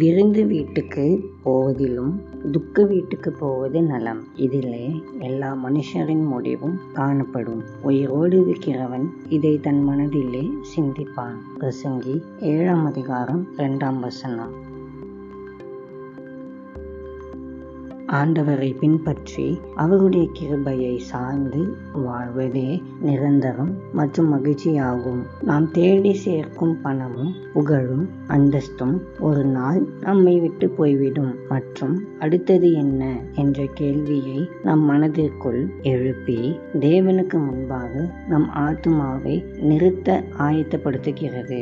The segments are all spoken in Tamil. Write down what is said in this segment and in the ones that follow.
விருந்து வீட்டுக்கு போவதிலும் துக்க வீட்டுக்கு போவது நலம். இதிலே எல்லா மனுஷரின் முடிவும் காணப்படும். உயிரோடு இருக்கிறவன் இதை தன் மனதிலே சிந்திப்பான். பிரசங்கி 7:2. ஆண்டவரை பின்பற்றி அவருடைய கிருபையை சார்ந்து வாழ்வதே நிரந்தரம் மற்றும் மகிழ்ச்சியாகும். நாம் தேடி சேர்க்கும் பணமும் புகழும் அந்தஸ்தும் ஒரு நாள் நம்மை விட்டு போய்விடும் மற்றும் அடுத்தது என்ன என்ற கேள்வியை நம் மனதிற்குள் எழுப்பி தேவனுக்கு முன்பாக நம் ஆத்துமாவை நிறுத்த ஆயத்தப்படுத்துகிறது.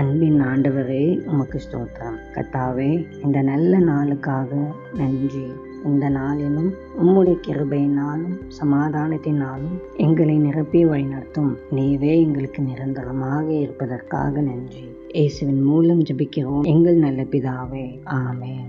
அன்பின் ஆண்டவரே, உமக்கு ஸ்தோத்திரம். கர்த்தாவே, இந்த நல்ல நாளுக்காக நன்றி. இந்த நாளிலும் உம்முடைய கிருபையினாலும் சமாதானத்தினாலும் எங்களை நிரப்பி வழிநடத்தும். நீவே எங்களுக்கு நிரந்தரமாக இருப்பதற்காக நன்றி. இயேசுவின் மூலம் ஜெபிக்கிறோம் எங்கள் நல்ல பிதாவே. ஆமென்.